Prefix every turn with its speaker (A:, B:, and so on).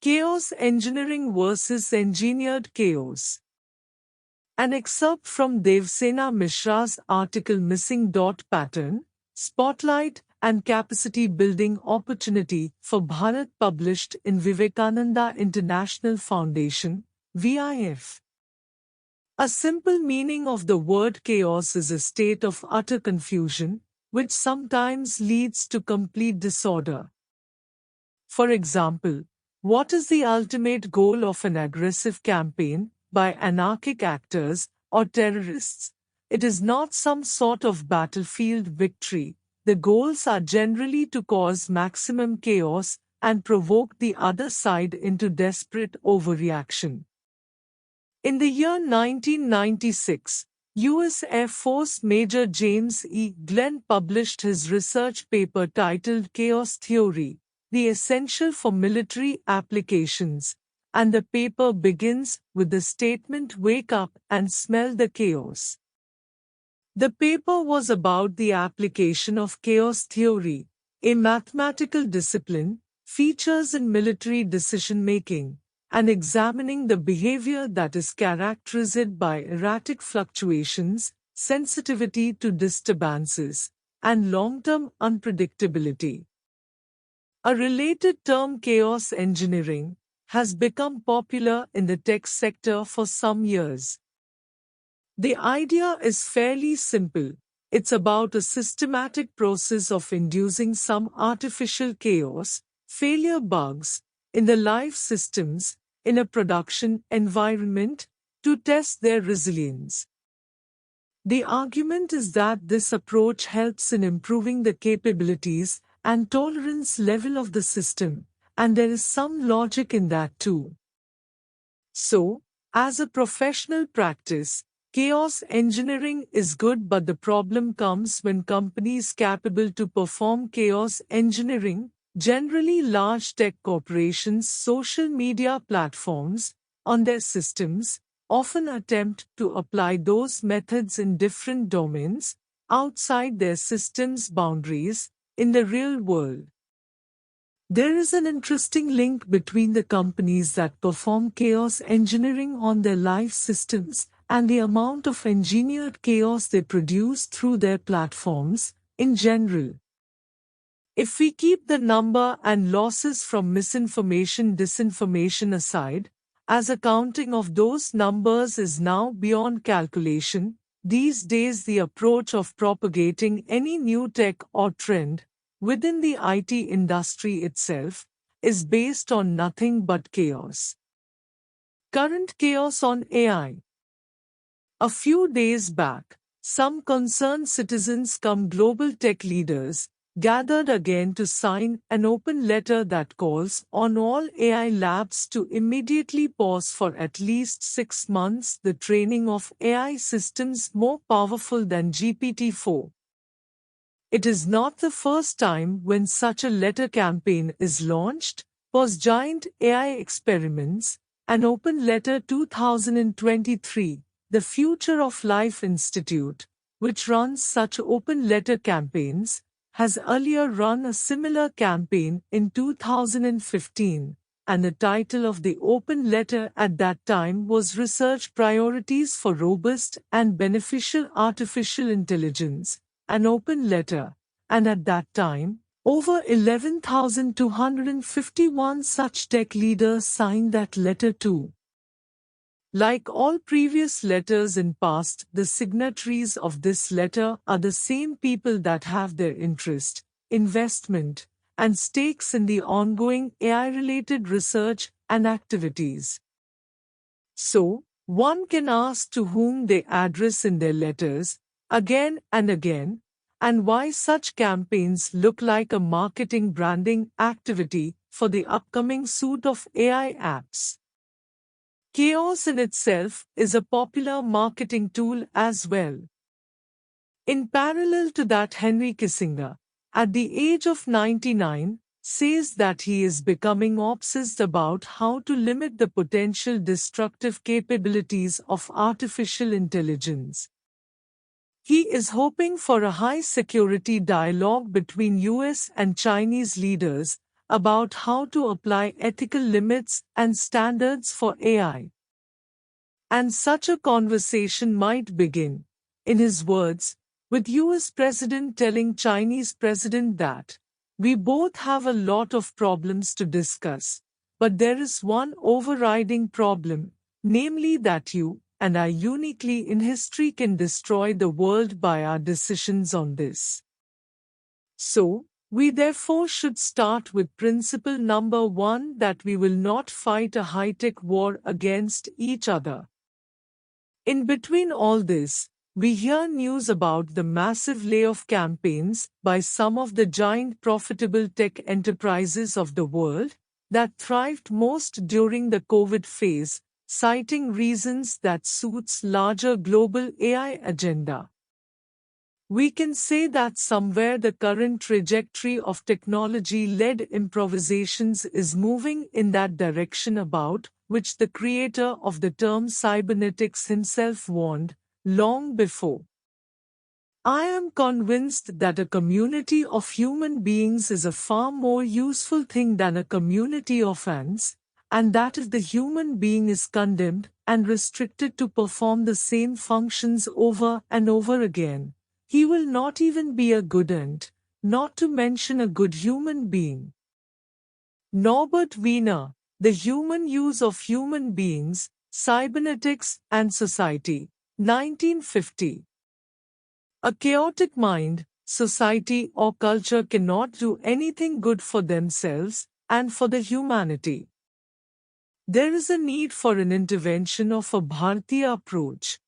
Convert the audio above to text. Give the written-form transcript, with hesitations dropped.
A: Chaos Engineering versus Engineered Chaos. An excerpt from Devsena Mishra's article Missing Dot Pattern, Spotlight and Capacity Building Opportunity for Bharat, published in Vivekananda International Foundation, VIF. A simple meaning of the word chaos is a state of utter confusion, which sometimes leads to complete disorder. For example, what is the ultimate goal of an aggressive campaign by anarchic actors or terrorists? It is not some sort of battlefield victory. The goals are generally to cause maximum chaos and provoke the other side into desperate overreaction. In the year 1996, U.S. Air Force Major James E. Glenn published his research paper titled Chaos Theory, the Essential for Military Applications, and the paper begins with the statement, "Wake up and smell the chaos." The paper was about the application of chaos theory, a mathematical discipline, features in military decision-making, and examining the behavior that is characterized by erratic fluctuations, sensitivity to disturbances, and long-term unpredictability. A related term, chaos engineering, has become popular in the tech sector for some years. The idea is fairly simple. It's about a systematic process of inducing some artificial chaos, failure bugs, in the life systems, in a production environment, to test their resilience. The argument is that this approach helps in improving the capabilities and tolerance level of the system, and there is some logic in that too. So, as a professional practice, chaos engineering is good, but the problem comes when companies capable to perform chaos engineering, generally large tech corporations, social media platforms, on their systems, often attempt to apply those methods in different domains, outside their system's boundaries, in the real world. There is an interesting link between the companies that perform chaos engineering on their life systems and the amount of engineered chaos they produce through their platforms, in general. If we keep the number and losses from misinformation/disinformation aside, as accounting of those numbers is now beyond calculation, these days the approach of propagating any new tech or trend, within the IT industry itself, is based on nothing but chaos. Current chaos on AI. A few days back, some concerned citizens cum global tech leaders gathered again to sign an open letter that calls on all AI labs to immediately pause for at least 6 months the training of AI systems more powerful than GPT-4. It is not the first time when such a letter campaign is launched. Pause Giant AI Experiments, an open letter 2023, the Future of Life Institute, which runs such open letter campaigns, has earlier run a similar campaign in 2015, and the title of the open letter at that time was Research Priorities for Robust and Beneficial Artificial Intelligence, an open letter, and at that time, over 11,251 such tech leaders signed that letter too. Like all previous letters in past, the signatories of this letter are the same people that have their interest, investment, and stakes in the ongoing AI-related research and activities. So, one can ask to whom they address in their letters, again and again, and why such campaigns look like a marketing branding activity for the upcoming suite of AI apps. Chaos in itself is a popular marketing tool as well. In parallel to that, Henry Kissinger, at the age of 99, says that he is becoming obsessed about how to limit the potential destructive capabilities of artificial intelligence. He is hoping for a high-security dialogue between US and Chinese leaders about how to apply ethical limits and standards for AI. And such a conversation might begin, in his words, with US President telling Chinese President that we both have a lot of problems to discuss, but there is one overriding problem, namely that you and I uniquely in history can destroy the world by our decisions on this. So, we therefore should start with principle number 1 that we will not fight a high-tech war against each other. In between all this, we hear news about the massive layoff campaigns by some of the giant profitable tech enterprises of the world that thrived most during the COVID phase, citing reasons that suits larger global AI agenda. We can say that somewhere the current trajectory of technology-led improvisations is moving in that direction about which the creator of the term cybernetics himself warned long before. I am convinced that a community of human beings is a far more useful thing than a community of ants, and that if the human being is condemned and restricted to perform the same functions over and over again, he will not even be a good ant, not to mention a good human being. Norbert Wiener, The Human Use of Human Beings, Cybernetics and Society, 1950. A chaotic mind, society or culture cannot do anything good for themselves and for the humanity. There is a need for an intervention of a Bhartiya approach,